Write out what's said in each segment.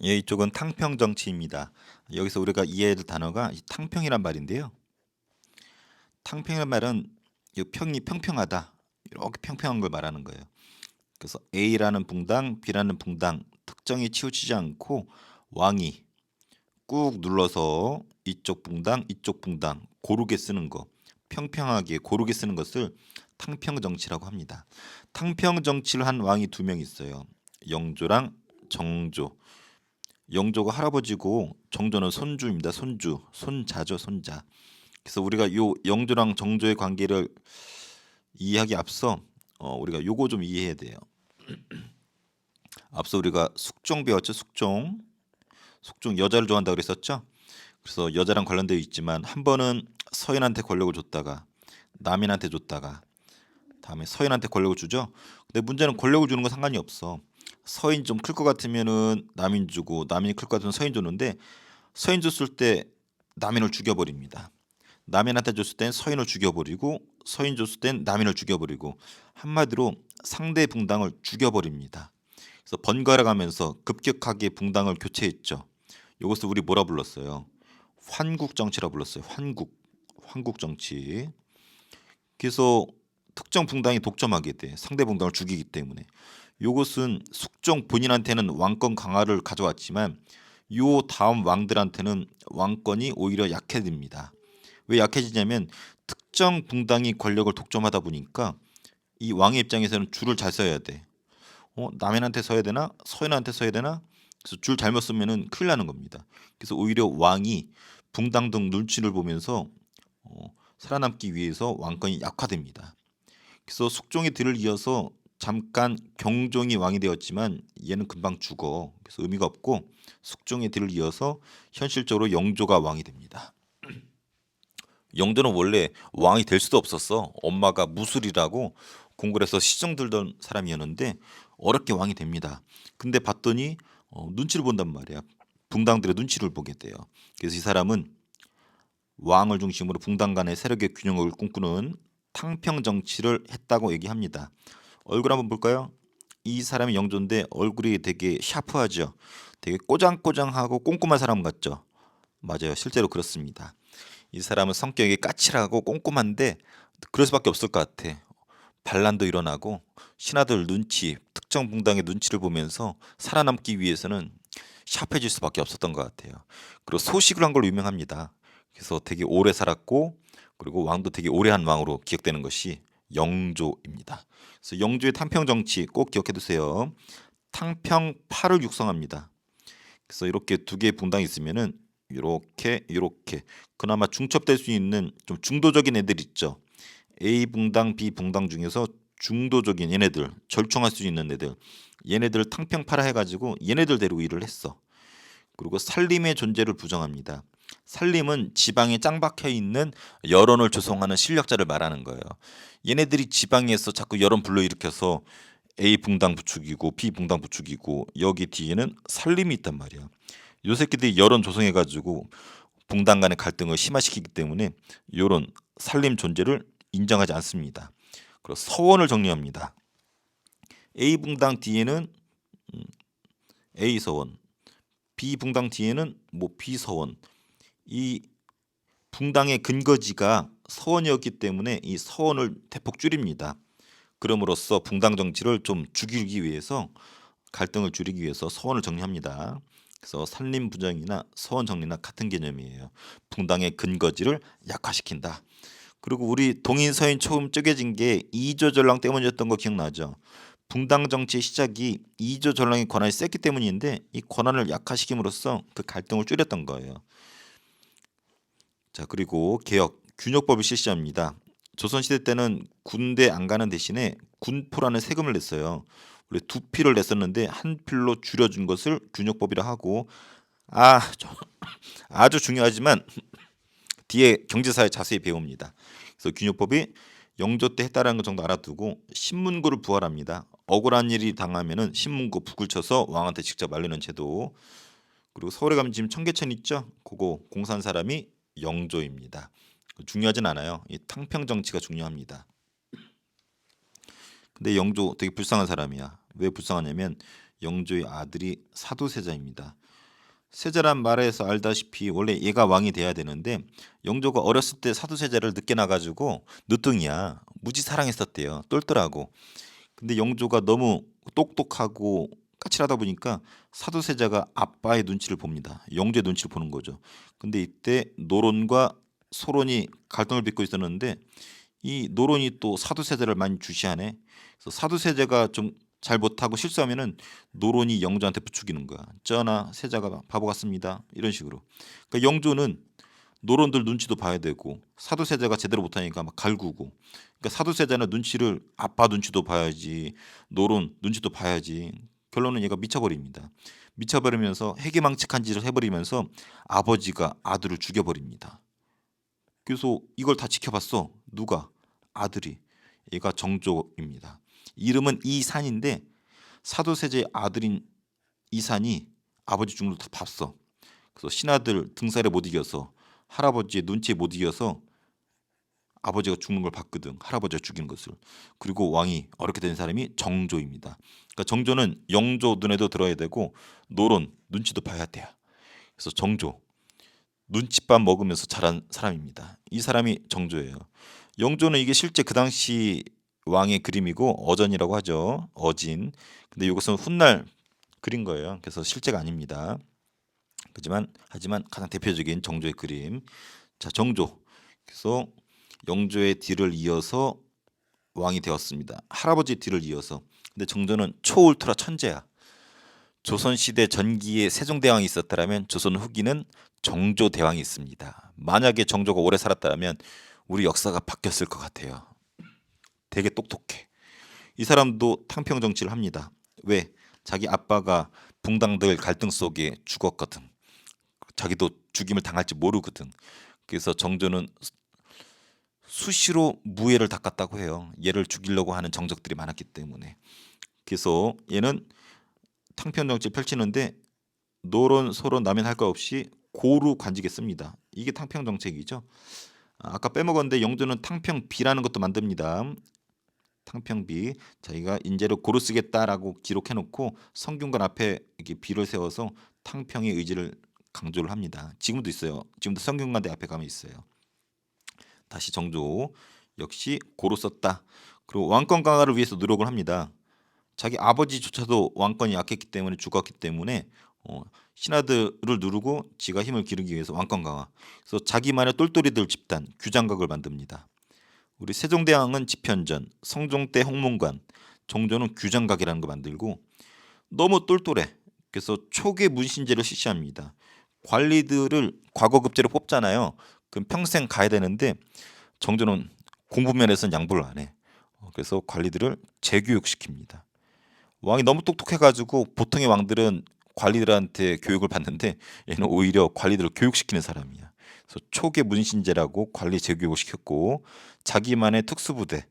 예, 이쪽은 탕평 정치입니다. 여기서 우리가 이해해야 될 단어가 이 탕평이란 말인데요. 탕평이란 말은 이 평이 평평하다, 이렇게 평평한 걸 말하는 거예요. 그래서 A라는 붕당, B라는 붕당 특정이 치우치지 않고 왕이 꾹 눌러서 이쪽 붕당, 이쪽 붕당 고르게 쓰는 거, 평평하게 고르게 쓰는 것을 탕평 정치라고 합니다. 탕평 정치를 한 왕이 두 명 있어요. 영조랑 정조. 영조가 할아버지고 정조는 손주입니다. 손주, 손자죠, 손자. 그래서 우리가 요 영조랑 정조의 관계를 이해하기 앞서 우리가 요거 좀 이해해야 돼요. 앞서 우리가 숙종 배웠죠, 숙종. 숙종 여자를 좋아한다 그랬었죠. 그래서 여자랑 관련되어 있지만 한 번은 서인한테 권력을 줬다가 남인한테 줬다가 다음에 서인한테 권력을 주죠. 근데 문제는 권력을 주는 건 상관이 없어. 서인 좀 클 것 같으면은 남인 주고 남인이 클 것 같으면 서인 줬는데 서인 줬을 때 남인을 죽여버립니다. 남인한테 줬을 땐 서인을 죽여버리고 서인 줬을 땐 남인을 죽여버리고 한마디로 상대 붕당을 죽여버립니다. 그래서 번갈아 가면서 급격하게 붕당을 교체했죠. 이것을 우리 뭐라 불렀어요? 환국 정치라 불렀어요. 환국 정치. 그래서 특정 붕당이 독점하게 돼. 상대 붕당을 죽이기 때문에. 이것은 숙종 본인한테는 왕권 강화를 가져왔지만 요 다음 왕들한테는 왕권이 오히려 약해집니다. 왜 약해지냐면 특정 붕당이 권력을 독점하다 보니까 이 왕의 입장에서는 줄을 잘 서야 돼. 남인한테 서야 되나 서인한테 서야 되나, 그래서 줄 잘못 쓰면은 큰일 나는 겁니다. 그래서 오히려 왕이 붕당 등 눈치를 보면서 살아남기 위해서 왕권이 약화됩니다. 그래서 숙종의 뒤를 이어서 잠깐 경종이 왕이 되었지만 얘는 금방 죽어. 그래서 의미가 없고 숙종의 뒤를 이어서 현실적으로 영조가 왕이 됩니다. 영조는 원래 왕이 될 수도 없었어. 엄마가 무술이라고 공부를 해서 시정 들던 사람이었는데 어렵게 왕이 됩니다. 근데 봤더니 눈치를 본단 말이야. 붕당들의 눈치를 보게 돼요. 그래서 이 사람은 왕을 중심으로 붕당 간의 세력의 균형을 꿈꾸는 탕평 정치를 했다고 얘기합니다. 얼굴 한번 볼까요? 이 사람이 영조인데 얼굴이 되게 샤프하죠. 되게 꼬장꼬장하고 꼼꼼한 사람 같죠. 맞아요. 실제로 그렇습니다. 이 사람은 성격이 까칠하고 꼼꼼한데 그럴 수밖에 없을 것 같아. 반란도 일어나고 신하들 눈치, 특정 붕당의 눈치를 보면서 살아남기 위해서는 샤프해질 수밖에 없었던 것 같아요. 그리고 소식을 한 걸로 유명합니다. 그래서 되게 오래 살았고 그리고 왕도 되게 오래 한 왕으로 기억되는 것이 영조입니다. 그래서 영조의 탕평 정치 꼭 기억해 두세요. 탕평파를 육성합니다. 그래서 이렇게 두 개의 붕당이 있으면은 이렇게 그나마 중첩될 수 있는 좀 중도적인 애들 있죠. A 붕당, B 붕당 중에서 중도적인 얘네들, 절충할 수 있는 애들, 얘네들 탕평파라 해가지고 얘네들 데리고 일을 했어. 그리고 살림의 존재를 부정합니다. 살림은 지방에 짱 박혀 있는 여론을 조성하는 실력자를 말하는 거예요. 얘네들이 지방에서 자꾸 여론 불러일으켜서 A 붕당 부추기고 B 붕당 부추기고 여기 뒤에는 살림이 있단 말이야. 요 새끼들이 여론 조성해가지고 붕당 간의 갈등을 심화시키기 때문에 요런 살림 존재를 인정하지 않습니다. 그리고 서원을 정리합니다. A 붕당 뒤에는 음, A 서원, B 붕당 뒤에는 뭐 B 서원. 이 붕당의 근거지가 서원이었기 때문에 이 서원을 대폭 줄입니다. 그럼으로써 붕당 정치를 좀 죽이기 위해서 갈등을 줄이기 위해서 서원을 정리합니다. 그래서 산림 부정이나 서원 정리나 같은 개념이에요. 붕당의 근거지를 약화시킨다. 그리고 우리 동인 서인 처음 쪼개진 게 이조 전랑 때문이었던 거 기억나죠? 붕당 정치의 시작이 이조 전랑의 권한이 셌기 때문인데 이 권한을 약화시킴으로써 그 갈등을 줄였던 거예요. 자, 그리고 개혁 균역법을 실시합니다. 조선시대 때는 군대 안 가는 대신에 군포라는 세금을 냈어요. 원래 두 필을 냈었는데 한 필로 줄여준 것을 균역법이라 하고, 아, 아주 중요하지만 뒤에 경제사에 자세히 배웁니다. 그래서 균역법이 영조 때 했다라는 것 정도 알아두고 신문고를 부활합니다. 억울한 일이 당하면은 신문고 북을 쳐서 왕한테 직접 알리는 제도. 그리고 서울에 가면 지금 청계천 있죠? 그거 공사한 사람이 영조입니다. 중요하진 않아요. 이 탕평 정치가 중요합니다. 근데 영조 되게 불쌍한 사람이야. 왜 불쌍하냐면 영조의 아들이 사도세자입니다. 세자란 말에서 알다시피 원래 얘가 왕이 돼야 되는데 영조가 어렸을 때 사도세자를 늦게 낳아가지고 늦둥이야. 무지 사랑했었대요. 똘똘하고. 근데 영조가 너무 똑똑하고 까칠하다 보니까 사도세자가 아빠의 눈치를 봅니다. 영조의 눈치를 보는 거죠. 근데 이때 노론과 소론이 갈등을 빚고 있었는데 이 노론이 또 사도세자를 많이 주시하네. 그래서 사도세자가 좀 잘 못하고 실수하면은 노론이 영조한테 부추기는 거야. 전하 세자가 바보 같습니다. 이런 식으로. 그러니까 영조는 노론들 눈치도 봐야 되고 사도세자가 제대로 못하니까 막 갈구고. 그러니까 사도세자는 눈치를 아빠 눈치도 봐야지 노론 눈치도 봐야지. 결론은 얘가 미쳐버립니다. 미쳐버리면서 해괴망측한 짓을 해버리면서 아버지가 아들을 죽여버립니다. 그래서 이걸 다 지켜봤어. 누가? 아들이. 얘가 정조입니다. 이름은 이산인데 사도세자의 아들인 이산이 아버지 죽는 걸 다 봤어. 그래서 신하들 등살에 못 이겨서 할아버지의 눈치에 못 이겨서 아버지가 죽는 걸 봤거든. 할아버지가 죽이는 것을. 그리고 왕이 어렵게 된 사람이 정조입니다. 그러니까 정조는 영조 눈에도 들어야 되고 노론 눈치도 봐야 돼요. 그래서 정조 눈칫밥 먹으면서 자란 사람입니다. 이 사람이 정조예요. 영조는 이게 실제 그 당시 왕의 그림이고 어전이라고 하죠. 어진. 근데 이것은 훗날 그린 거예요. 그래서 실제가 아닙니다. 하지만 가장 대표적인 정조의 그림. 자, 정조. 그래서 영조의 뒤를 이어서 왕이 되었습니다. 할아버지 뒤를 이어서. 근데 정조는 초울트라 천재야. 조선시대 전기에 세종대왕이 있었다면 조선 후기는 정조대왕이 있습니다. 만약에 정조가 오래 살았다면 우리 역사가 바뀌었을 것 같아요. 되게 똑똑해. 이 사람도 탕평 정치를 합니다. 왜? 자기 아빠가 붕당들 갈등 속에 죽었거든. 자기도 죽임을 당할지 모르거든. 그래서 정조는 수시로 무예를 닦았다고 해요. 얘를 죽이려고 하는 정적들이 많았기 때문에. 그래서 얘는 탕평 정치를 펼치는데 노론, 소론, 남인 할 것 없이 고루 관직했습니다. 이게 탕평 정책이죠. 아까 빼먹었는데 영조는 탕평비라는 것도 만듭니다. 탕평비. 자기가 인재를 고루 쓰겠다라고 기록해놓고 성균관 앞에 이렇게 비를 세워서 탕평의 의지를 강조를 합니다. 지금도 있어요. 지금도 성균관대 앞에 가면 있어요. 다시 정조 역시 고루 썼다. 그리고 왕권 강화를 위해서 노력을 합니다. 자기 아버지조차도 왕권이 약했기 때문에 죽었기 때문에 신하들을 누르고 지가 힘을 기르기 위해서 왕권 강화. 그래서 자기만의 똘똘이들 집단 규장각을 만듭니다. 우리 세종대왕은 집현전, 성종 때 홍문관, 정조는 규장각이라는 거 만들고 너무 똘똘해. 그래서 초계 문신제를 실시합니다. 관리들을 과거급제로 뽑잖아요. 그럼 평생 가야 되는데 정조는 공부 면에서는 양보를 안 해. 그래서 관리들을 재교육시킵니다. 왕이 너무 똑똑해가지고 보통의 왕들은 관리들한테 교육을 받는데 얘는 오히려 관리들을 교육시키는 사람이야. 그래서 초계 문신제라고 관리 재교육을 시켰고 자기만의 특수부대,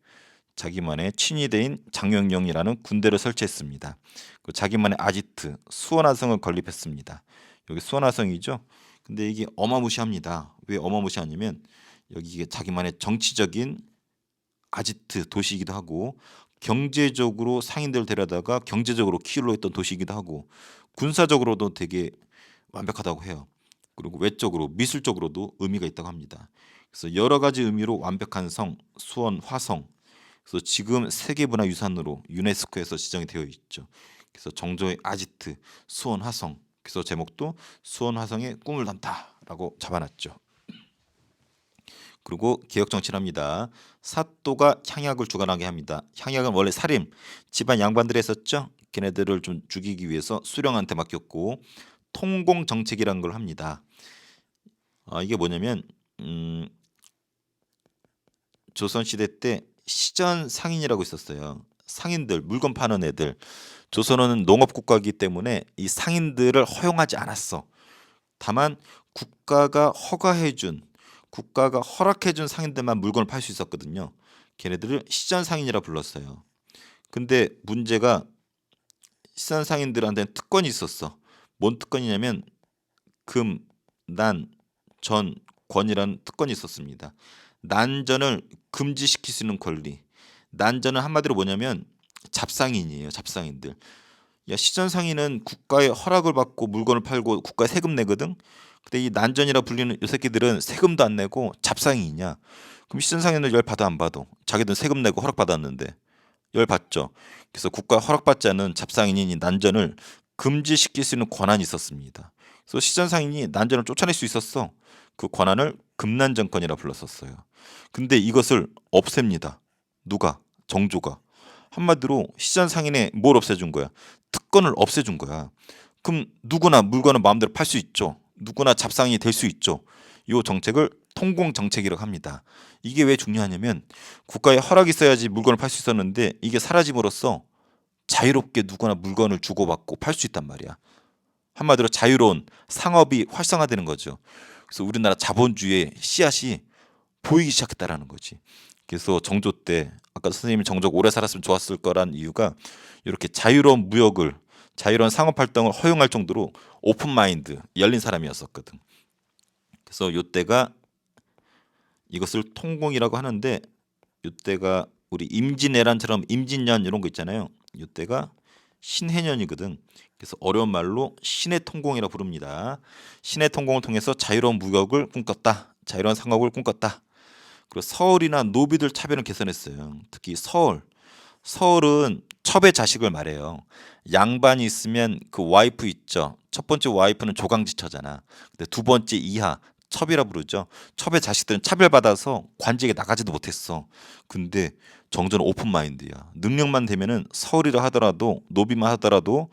자기만의 친위대인 장영영이라는 군대를 설치했습니다. 자기만의 아지트 수원화성을 건립했습니다. 여기 수원화성이죠. 근데 이게 어마무시합니다. 왜 어마무시하냐면 여기 이게 자기만의 정치적인 아지트 도시이기도 하고 경제적으로 상인들을 데려다가 경제적으로 키우려 했던 도시이기도 하고 군사적으로도 되게 완벽하다고 해요. 그리고 외적으로 미술적으로도 의미가 있다고 합니다. 그래서 여러 가지 의미로 완벽한 성 수원 화성. 그래서 지금 세계문화유산으로 유네스코에서 지정이 되어 있죠. 그래서 정조의 아지트 수원 화성. 그래서 제목도 수원 화성의 꿈을 담다라고 잡아놨죠. 그리고 개혁 정치를 합니다. 사또가 향약을 주관하게 합니다. 향약은 원래 살인 집안 양반들이 했었죠. 걔네들을 좀 죽이기 위해서 수령한테 맡겼고 통공 정책이라는 걸 합니다. 이게 뭐냐면 조선시대 때 시전 상인이라고 있었어요. 상인들 물건 파는 애들. 조선은 농업국가이기 때문에 이 상인들을 허용하지 않았어. 다만 국가가 허락해준 상인들만 물건을 팔 수 있었거든요. 걔네들을 시전 상인이라 불렀어요. 근데 문제가 시전 상인들한테는 특권이 있었어. 뭔 특권이냐면 금, 난, 전, 권이라는 특권이 있었습니다. 난전을 금지시킬 수 있는 권리. 난전은 한마디로 뭐냐면 잡상인이에요. 잡상인들. 야, 시전상인은 국가의 허락을 받고 물건을 팔고 국가에 세금 내거든. 근데 이 난전이라 불리는 이 새끼들은 세금도 안 내고 잡상이냐? 그럼 시전상인은 열 받아 안 받아? 자기들 세금 내고 허락 받았는데 열 받죠. 그래서 국가 허락받지 않은 잡상인이 이 난전을 금지시킬 수 있는 권한이 있었습니다. 그래서 시전상인이 난전을 쫓아낼 수 있었어. 그 권한을 금난전권이라 불렀었어요. 근데 이것을 없앱니다. 누가? 정조가. 한마디로 시전상인의 뭘 없애준 거야? 특권을 없애준 거야. 그럼 누구나 물건을 마음대로 팔 수 있죠. 누구나 잡상이 될 수 있죠. 이 정책을 통공정책이라고 합니다. 이게 왜 중요하냐면 국가의 허락이 있어야지 물건을 팔 수 있었는데 이게 사라짐으로써 자유롭게 누구나 물건을 주고받고 팔 수 있단 말이야. 한마디로 자유로운 상업이 활성화되는 거죠. 그래서 우리나라 자본주의의 씨앗이 보이기 시작했다라는 거지. 그래서 정조 때 아까 선생님이 정조가 오래 살았으면 좋았을 거란 이유가 이렇게 자유로운 무역을 자유로운 상업 활동을 허용할 정도로 오픈 마인드 열린 사람이었었거든. 그래서 요때가 이것을 통공이라고 하는데 요때가 우리 임진왜란처럼 임진년 이런 거 있잖아요. 요때가 신해년이거든. 그래서 어려운 말로 신의 통공이라 부릅니다. 신의 통공을 통해서 자유로운 무역을 꿈꿨다. 자유로운 상업을 꿈꿨다. 그리고 서울이나 노비들 차별을 개선했어요. 특히 서울은 첩의 자식을 말해요. 양반이 있으면 그 와이프 있죠. 첫 번째 와이프는 조강지처잖아. 근데 두 번째 이하 첩이라 부르죠. 첩의 자식들은 차별받아서 관직에 나가지도 못했어. 근데 정조는 오픈 마인드야. 능력만 되면은 서울이라 하더라도 노비만 하더라도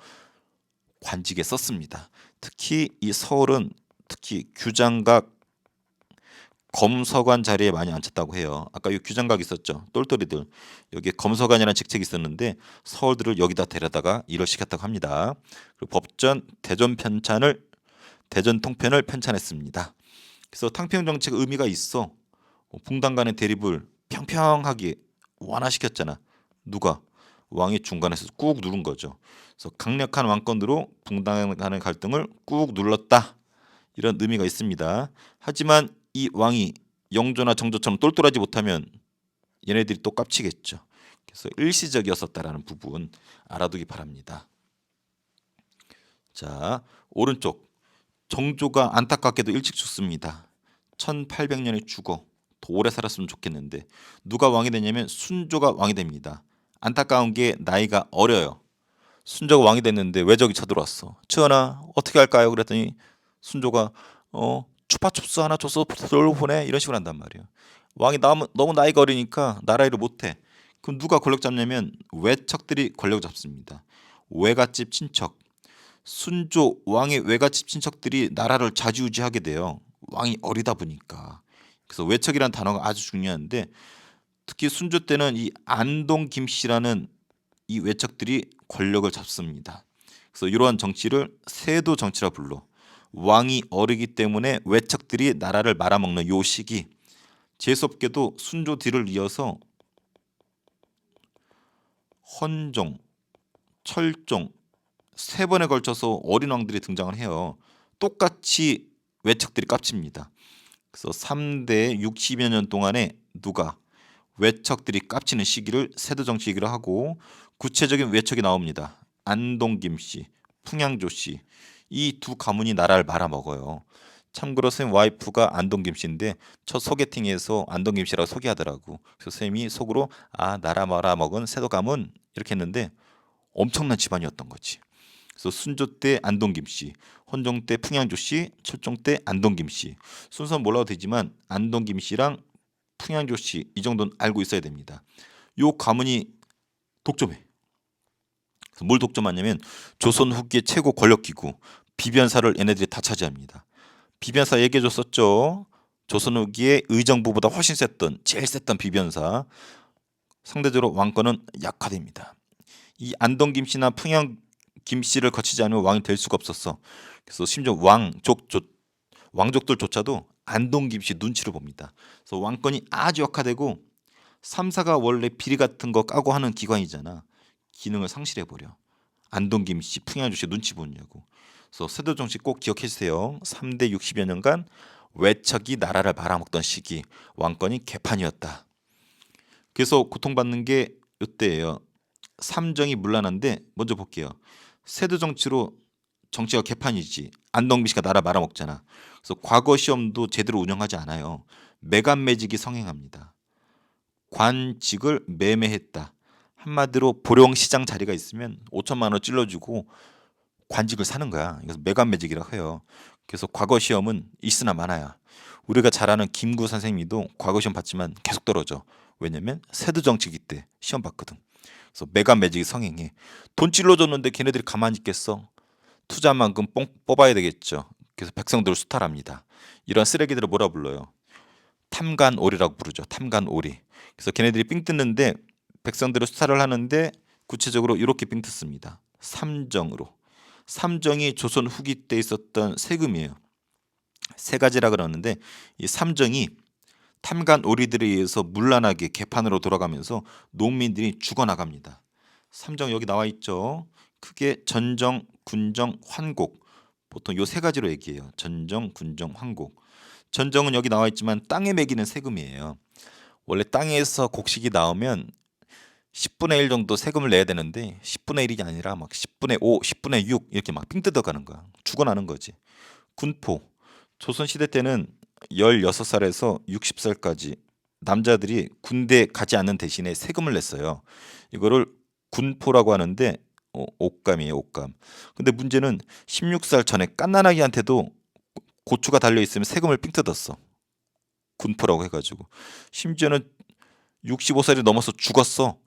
관직에 썼습니다. 특히 이 서울은 특히 규장각 검서관 자리에 많이 앉혔다고 해요. 아까 이 규장각 있었죠. 똘똘이들. 여기에 검서관이라는 직책이 있었는데 서울들을 여기다 데려다가 일을 시켰다고 합니다. 그리고 법전 대전 통편을 편찬했습니다. 그래서 탕평 정책 의미가 있어. 붕당 간의 대립을 평평하게 완화시켰잖아. 누가? 왕이 중간에서 꾹 누른 거죠. 그래서 강력한 왕권으로 붕당 간의 갈등을 꾹 눌렀다. 이런 의미가 있습니다. 하지만 이 왕이 영조나 정조처럼 똘똘하지 못하면 얘네들이 또 깝치겠죠. 그래서 일시적이었었다라는 부분 알아두기 바랍니다. 자, 오른쪽 정조가 안타깝게도 일찍 죽습니다. 1800년에 죽어. 더 오래 살았으면 좋겠는데 누가 왕이 되냐면 순조가 왕이 됩니다. 안타까운 게 나이가 어려요. 순조가 왕이 됐는데 외적이 쳐들어왔어. 전하 어떻게 할까요? 그랬더니 순조가 추파춥스 하나 줘서 돌로 보내 이런 식으로 한단 말이에요. 왕이 너무 나이가 어리니까 나라일을 못해. 그럼 누가 권력 잡냐면 외척들이 권력 잡습니다. 외갓집 친척. 순조 왕의 외갓집 친척들이 나라를 좌지우지하게 돼요. 왕이 어리다 보니까. 그래서 외척이라는 단어가 아주 중요한데 특히 순조 때는 이 안동 김씨라는 이 외척들이 권력을 잡습니다. 그래서 이러한 정치를 세도 정치라 불러. 왕이 어리기 때문에 외척들이 나라를 말아먹는 요 시기 재수없게도 순조 뒤를 이어서 헌종, 철종 세 번에 걸쳐서 어린 왕들이 등장을 해요. 똑같이 외척들이 깝칩니다. 그래서 3대 60여 년 동안에 누가 외척들이 깝치는 시기를 세도정치기로 하고 구체적인 외척이 나옵니다. 안동 김씨, 풍양조 씨 이 두 가문이 나라를 말아먹어요. 참고로 선생님 와이프가 안동 김씨인데 첫 소개팅에서 안동 김씨라고 소개하더라고. 그래서 선생님이 속으로 나라 말아먹은 세도 가문 이렇게 했는데 엄청난 집안이었던 거지. 그래서 순조 때 안동 김씨, 헌종 때 풍양조 씨, 철종 때 안동 김씨. 순서는 몰라도 되지만 안동 김씨랑 풍양조 씨 이 정도는 알고 있어야 됩니다. 요 가문이 독점해. 그래서 뭘 독점하냐면 조선 후기의 최고 권력 기구 비변사를 얘네들이 다 차지합니다. 비변사 얘기해줬었죠. 조선 후기의 의정부보다 훨씬 제일 셌던 비변사. 상대적으로 왕권은 약화됩니다. 이 안동 김씨나 풍양 김씨를 거치지 않으면 왕이 될 수가 없었어. 그래서 심지어 왕족들조차도 안동 김씨 눈치를 봅니다. 그래서 왕권이 아주 약화되고 3사가 원래 비리 같은 거 까고 하는 기관이잖아. 기능을 상실해 버려. 안동 김씨, 풍양조 씨 눈치 보느냐고. 그래서 세도 정치 꼭 기억해 주세요. 3대 60여 년간 외척이 나라를 말아먹던 시기 왕권이 개판이었다. 그래서 고통받는 게 이때예요. 삼정이 문란한데 먼저 볼게요. 세도 정치로 정치가 개판이지. 안동비 씨가 나라 말아먹잖아. 그래서 과거 시험도 제대로 운영하지 않아요. 매간매직이 성행합니다. 관직을 매매했다. 한마디로 보령시장 자리가 있으면 5천만 원 찔러주고 관직을 사는 거야. 그래서 매간매직이라고 해요. 그래서 과거 시험은 있으나 마나야. 우리가 잘 아는 김구 선생님도 과거 시험 봤지만 계속 떨어져. 왜냐면 세도 정치기 때 시험 봤거든. 그래서 매간매직이 성행해. 돈 찔러줬는데 걔네들이 가만히 있겠어? 투자한 만큼 뽕 뽑아야 되겠죠. 그래서 백성들을 수탈합니다. 이런 쓰레기들을 뭐라 불러요? 탐관오리라고 부르죠. 탐관오리. 그래서 걔네들이 삥 뜯는데 백성들을 수탈을 하는데 구체적으로 이렇게 삥 뜯습니다. 삼정으로. 삼정이 조선 후기 때 있었던 세금이에요. 세 가지라 그러는데 이 삼정이 탐관오리들에 의해서 문란하게 개판으로 돌아가면서 농민들이 죽어나갑니다. 삼정 여기 나와 있죠. 크게 전정, 군정, 환곡. 보통 요 세 가지로 얘기해요. 전정, 군정, 환곡. 전정은 여기 나와 있지만 땅에 매기는 세금이에요. 원래 땅에서 곡식이 나오면 10분의 1 정도 세금을 내야 되는데 10분의 1이 아니라 막 10분의 5, 10분의 6 이렇게 막 삥 뜯어가는 거야. 죽어나는 거지. 군포. 조선시대 때는 16살에서 60살까지 남자들이 군대 가지 않는 대신에 세금을 냈어요. 이거를 군포라고 하는데 옥감이에요, 옥감. 근데 문제는 16살 전에 갓난아기한테도 고추가 달려 있으면 세금을 삥 뜯었어. 군포라고 해가지고. 심지어는 65살이 넘어서 죽었어.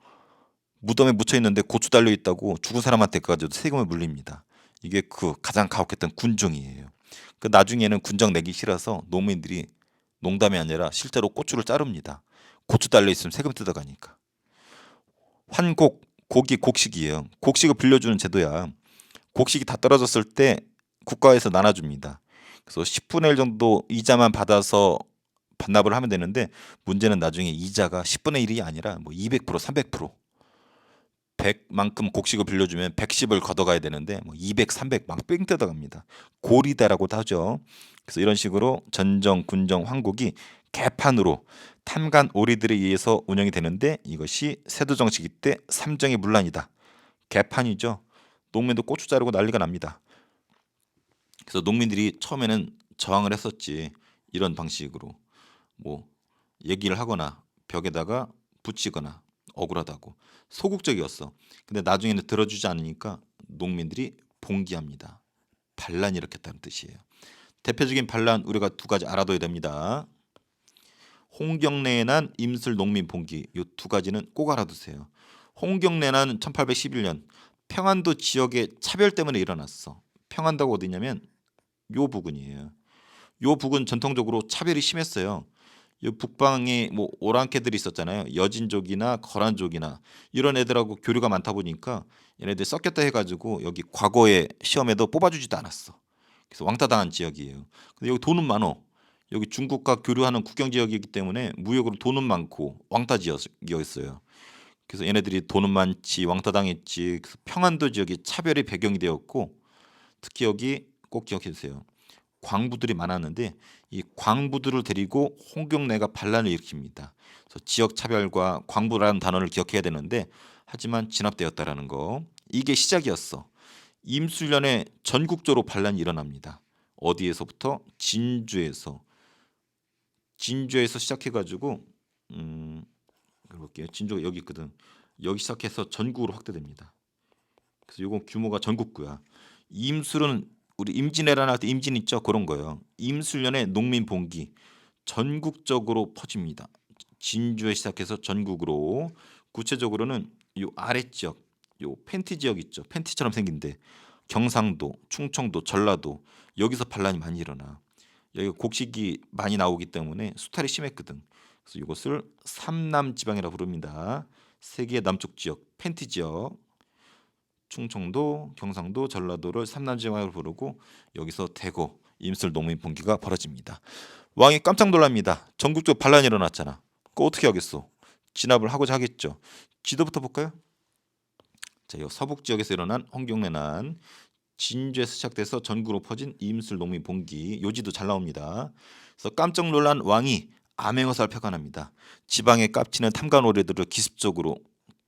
무덤에 묻혀 있는데 고추 달려 있다고 죽은 사람한테까지도 세금을 물립니다. 이게 그 가장 가혹했던 군정이에요. 그 나중에는 군정 내기 싫어서 농민들이 농담이 아니라 실제로 고추를 자릅니다. 고추 달려 있으면 세금 뜯어가니까. 환곡, 곡이 곡식이에요. 곡식을 빌려주는 제도야. 곡식이 다 떨어졌을 때 국가에서 나눠줍니다. 그래서 10분의 1 정도 이자만 받아서 반납을 하면 되는데 문제는 나중에 이자가 10분의 1이 아니라 뭐 200%, 300%. 100만큼 곡식을 빌려주면 110을 걷어가야 되는데 뭐 200, 300 막 뺑 뜯어갑니다. 고리다라고도 하죠. 그래서 이런 식으로 전정, 군정, 황국이 개판으로 탐관 오리들에 의해서 운영이 되는데 이것이 세도 정치기 때 삼정의 문란이다. 개판이죠. 농민도 고추 자르고 난리가 납니다. 그래서 농민들이 처음에는 저항을 했었지. 이런 방식으로 뭐 얘기를 하거나 벽에다가 붙이거나 억울하다고 소극적이었어. 근데 나중에는 들어주지 않으니까 농민들이 봉기합니다. 반란이 일으켰다는 뜻이에요. 대표적인 반란 우리가 두 가지 알아둬야 됩니다. 홍경래난 임술 농민 봉기 이 두 가지는 꼭 알아두세요. 홍경래난 1811년 평안도 지역의 차별 때문에 일어났어. 평안도가 어디냐면 요 부근이에요. 요 부근 전통적으로 차별이 심했어요. 이 북방에 뭐 오랑캐들이 있었잖아요. 여진족이나 거란족이나 이런 애들하고 교류가 많다 보니까 얘네들 섞였다 해가지고 여기 과거에 시험에도 뽑아주지도 않았어. 그래서 왕따당한 지역이에요. 근데 여기 돈은 많어. 여기 중국과 교류하는 국경 지역이기 때문에 무역으로 돈은 많고 왕따 지역이었어요. 그래서 얘네들이 돈은 많지 왕따당했지. 그래서 평안도 지역이 차별의 배경이 되었고 특히 여기 꼭 기억해 주세요. 광부들이 많았는데 이 광부들을 데리고 홍경래가 반란을 일으킵니다. 그래서 지역 차별과 광부라는 단어를 기억해야 되는데 하지만 진압되었다라는 거. 이게 시작이었어. 임술련에 전국적으로 반란이 일어납니다. 어디에서부터? 진주에서 시작해가지고 볼게요. 진주가 여기 있거든. 여기 시작해서 전국으로 확대됩니다. 그래서 이건 규모가 전국구야. 임술은 우리 임진왜란 할 때 임진 있죠? 그런 거예요. 임술련의 농민 봉기 전국적으로 퍼집니다. 진주에 시작해서 전국으로. 구체적으로는 요 아래 지역, 요 팬티 지역 있죠? 팬티처럼 생긴데 경상도, 충청도, 전라도 여기서 반란이 많이 일어나. 여기 곡식이 많이 나오기 때문에 수탈이 심했거든. 그래서 이것을 삼남지방이라고 부릅니다. 세계 남쪽 지역, 팬티 지역. 충청도, 경상도, 전라도를 삼남지방으로 부르고 여기서 대거 임술 농민 봉기가 벌어집니다. 왕이 깜짝 놀랍니다. 전국적으로 반란이 일어났잖아. 그거 어떻게 하겠어? 진압을 하고자 하겠죠. 지도부터 볼까요? 자, 이 서북 지역에서 일어난 홍경래난 진주에서 시작돼서 전국으로 퍼진 임술 농민 봉기 요지도 잘 나옵니다. 그래서 깜짝 놀란 왕이 암행어사를 펴관합니다. 지방에 깝치는 탐관오리들을 기습적으로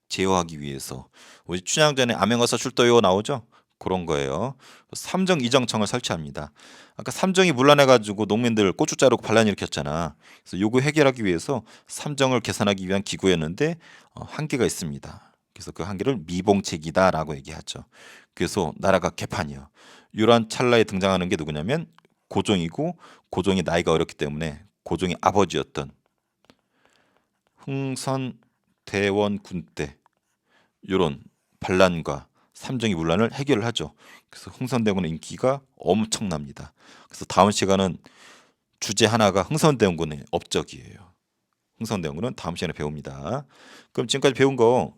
제어하기 위해서 우리 춘향전에 암행어사 출도요 나오죠? 그런 거예요. 삼정 이정청을 설치합니다. 아까 삼정이 문란해가지고 농민들 고추 자르고 반란 일으켰잖아. 그래서 요거 해결하기 위해서 삼정을 개선하기 위한 기구였는데 한계가 있습니다. 그래서 그 한계를 미봉책이다라고 얘기하죠. 그래서 나라가 개판이요. 이러한 찰나에 등장하는 게 누구냐면 고종이고, 고종이 나이가 어렸기 때문에 고종의 아버지였던 흥선대원군 때 이런 반란과 삼정의 문란을 해결을 하죠. 그래서 흥선대원군의 인기가 엄청납니다. 그래서 다음 시간은 주제 하나가 흥선대원군의 업적이에요. 흥선대원군은 다음 시간에 배웁니다. 그럼 지금까지 배운 거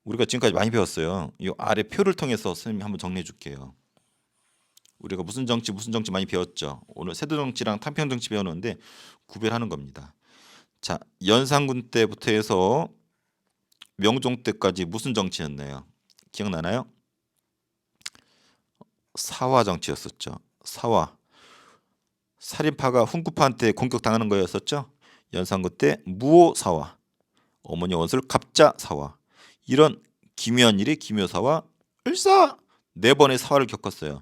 우리가 지금까지 많이 배웠어요. 이 아래 표를 통해서 선생님이 한번 정리해 줄게요. 우리가 무슨 정치 많이 배웠죠. 오늘 세도정치랑 탄평정치 배우는데 구별하는 겁니다. 자, 연산군 때부터 해서 명종 때까지 무슨 정치였나요? 기억나나요? 사화 정치였었죠. 사화. 살인파가 훈구파한테 공격당하는 거였었죠. 연산군 때 무오사화, 어머니 원수를 갑자사화, 이런 기묘한 일이 기묘사화, 을사 네 번의 사화를 겪었어요.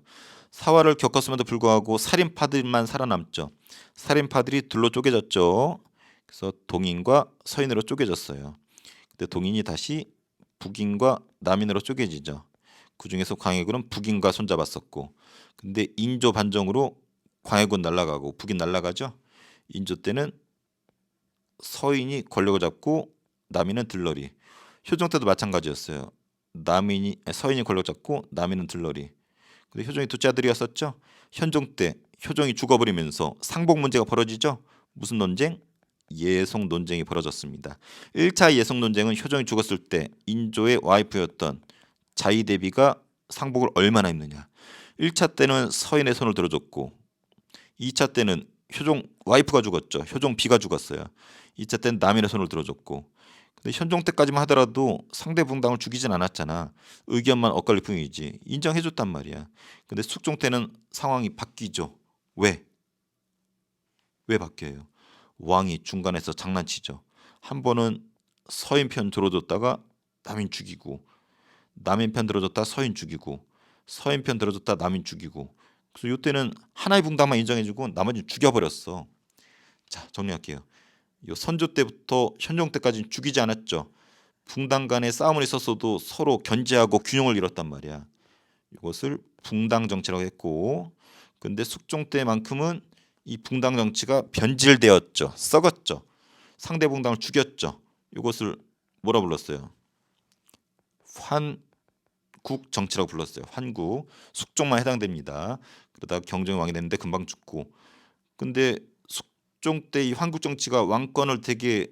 사화를 겪었음에도 불구하고 살인파들만 살아남죠. 살인파들이 둘로 쪼개졌죠. 그래서 동인과 서인으로 쪼개졌어요. 그때 동인이 다시 북인과 남인으로 쪼개지죠. 그 중에서 광해군은 북인과 손잡았었고, 근데 인조 반정으로 광해군 날아가고 북인 날아가죠. 인조 때는 서인이 권력을 잡고 남인은 들러리. 효종 때도 마찬가지였어요. 서인이 권력 잡고 남인은 들러리. 근데 효종이 둘째 아들이었었죠. 현종 때 효종이 죽어버리면서 상복 문제가 벌어지죠. 무슨 논쟁? 예송 논쟁이 벌어졌습니다. 1차 예송 논쟁은 효종이 죽었을 때 인조의 와이프였던 자이대비가 상복을 얼마나 입느냐. 1차 때는 서인의 손을 들어줬고 2차 때는 효종 와이프가 죽었죠. 효종 비가 죽었어요. 2차 때는 남인의 손을 들어줬고, 근데 현종 때까지만 하더라도 상대 붕당을 죽이진 않았잖아. 의견만 엇갈릴 뿐이지. 인정해줬단 말이야. 근데 숙종 때는 상황이 바뀌죠. 왜? 왜 바뀌어요? 왕이 중간에서 장난치죠. 한 번은 서인 편 들어줬다가 남인 죽이고, 남인 편 들어줬다 서인 죽이고, 서인 편 들어줬다 남인 죽이고. 그래서 이때는 하나의 붕당만 인정해주고 나머지는 죽여버렸어. 자, 정리할게요. 요 선조 때부터 현종 때까지는 죽이지 않았죠. 붕당 간의 싸움을 있었어도 서로 견제하고 균형을 이뤘단 말이야. 이것을 붕당 정치라고 했고, 근데 숙종 때만큼은 이 붕당 정치가 변질되었죠. 썩었죠. 상대 붕당을 죽였죠. 이것을 뭐라 불렀어요? 환국 정치라고 불렀어요. 환국. 숙종만 해당됩니다. 그러다가 경종이 왕이 됐는데 금방 죽고. 근데 숙종 때 이 환국 정치가 왕권을 되게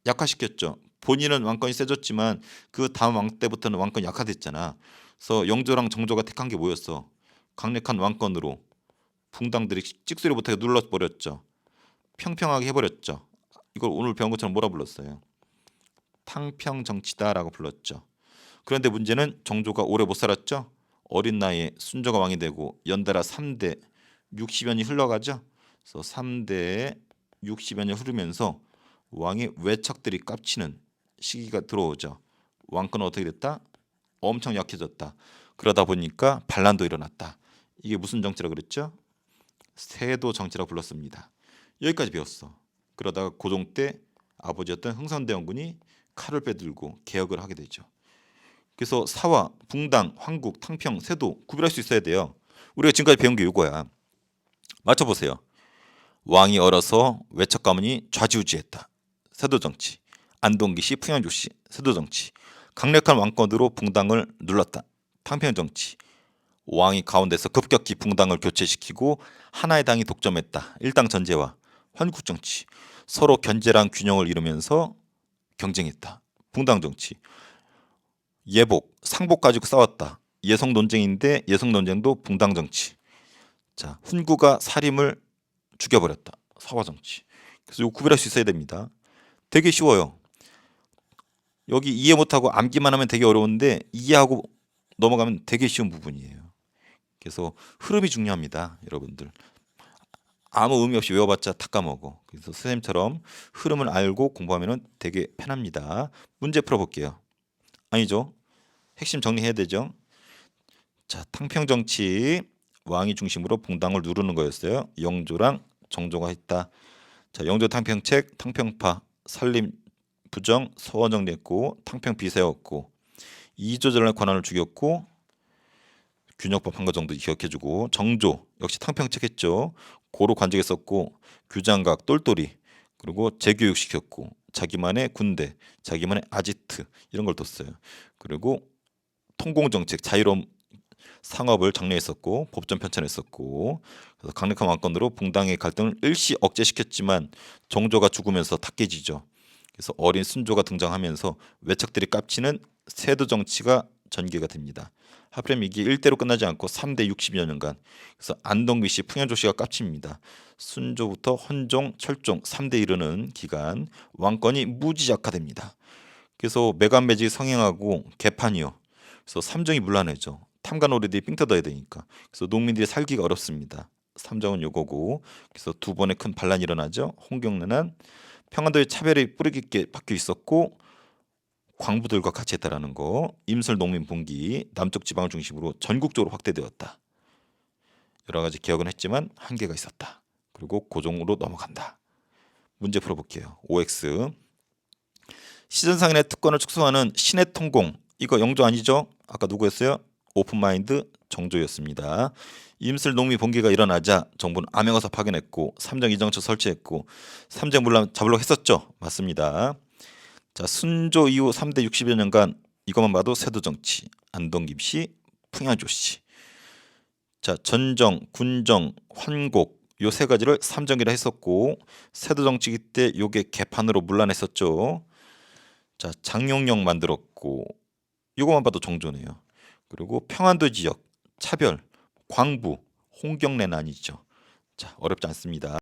약화시켰죠. 본인은 왕권이 세졌지만 그 다음 왕 때부터는 왕권이 약화됐잖아. 그래서 영조랑 정조가 택한 게 뭐였어? 강력한 왕권으로 붕당들이 찍소리 못하게 눌러버렸죠. 평평하게 해버렸죠. 이걸 오늘 배운 것처럼 뭐라 불렀어요? 탕평 정치다라고 불렀죠. 그런데 문제는 정조가 오래 못 살았죠. 어린 나이에 순조가 왕이 되고 연달아 3대 60년이 흘러가죠. 그래서 3대에 60년이 흐르면서 왕의 외척들이 깝치는 시기가 들어오죠. 왕권은 어떻게 됐다? 엄청 약해졌다. 그러다 보니까 반란도 일어났다. 이게 무슨 정치라고 그랬죠? 세도 정치라고 불렀습니다. 여기까지 배웠어. 그러다가 고종 때 아버지였던 흥선대원군이 칼을 빼들고 개혁을 하게 되죠. 그래서 사화, 붕당, 황국, 탕평, 세도 구별할 수 있어야 돼요. 우리가 지금까지 배운 게 이거야. 맞춰보세요. 왕이 얼어서 외척 가문이 좌지우지했다. 세도정치. 안동기시, 풍현주시. 세도정치. 강력한 왕권으로 붕당을 눌렀다. 탕평정치. 왕이 가운데서 급격히 붕당을 교체시키고 하나의 당이 독점했다. 일당 전제와 환국정치. 서로 견제랑 균형을 이루면서 경쟁했다. 붕당정치. 예복, 상복 가지고 싸웠다. 예성 논쟁인데 예성 논쟁도 붕당 정치. 자, 훈구가 사림을 죽여버렸다. 사화 정치. 그래서 이거 구별할 수 있어야 됩니다. 되게 쉬워요. 여기 이해 못하고 암기만 하면 되게 어려운데 이해하고 넘어가면 되게 쉬운 부분이에요. 그래서 흐름이 중요합니다, 여러분들. 아무 의미 없이 외워봤자 다 까먹어. 그래서 선생님처럼 흐름을 알고 공부하면 되게 편합니다. 문제 풀어볼게요. 아니죠? 핵심 정리해야 되죠. 자, 탕평 정치 왕이 중심으로 붕당을 누르는 거였어요. 영조랑 정조가 했다. 자, 영조 탕평책, 탕평파, 산림 부정, 서원 정리했고 탕평 비세웠고 이조전의 권한을 죽였고 균역법 한 거 정도 기억해주고 정조 역시 탕평책 했죠. 고루 관직했었고 규장각 똘똘이 그리고 재교육 시켰고 자기만의 군대, 자기만의 아지트 이런 걸 뒀어요. 그리고 통공정책 자유로운 상업을 장려했었고 법전 편찬했었고 그래서 강력한 왕권으로 붕당의 갈등을 일시 억제시켰지만 정조가 죽으면서 다 깨지죠. 그래서 어린 순조가 등장하면서 외척들이 깝치는 세도 정치가 전개가 됩니다. 하필이면 이게 1대로 끝나지 않고 3대 60여 년간 그래서 안동기 씨, 풍현조 씨가 깝칩니다. 순조부터 헌종, 철종 3대 이르는 기간 왕권이 무지작화됩니다. 그래서 매간매직 성행하고 개판이요. 그래서 삼정이 문란해져. 탐관오리들이 삥 뜯어야 되니까. 그래서 농민들이 살기가 어렵습니다. 삼정은 요거고. 그래서 두 번의 큰 반란이 일어나죠. 홍경래난 평안도에 차별이 뿌리 깊게 박혀 있었고 광부들과 같이 했다라는 거. 임설 농민 분기 남쪽 지방을 중심으로 전국적으로 확대되었다. 여러 가지 기억은 했지만 한계가 있었다. 그리고 고종으로 넘어간다. 문제 풀어볼게요. OX 시전상인의 특권을 축소하는 신의 통공 이거 영조 아니죠? 아까 누구였어요? 오픈마인드 정조였습니다. 임슬 농미 봉기가 일어나자 정부는 암행어사 파견했고 삼정 이정처 설치했고 삼정 문란 잡으려고 했었죠. 맞습니다. 자, 순조 이후 3대 60여 년간 이것만 봐도 세도정치 안동 김씨, 풍야조 씨. 자, 전정, 군정, 환곡 요 세 가지를 삼정이라 했었고 세도정치기 때 요게 개판으로 문란했었죠. 자, 장용령 만들었고 이거만 봐도 정조네요. 그리고 평안도 지역 차별 광부 홍경래는 아니죠. 자, 어렵지 않습니다.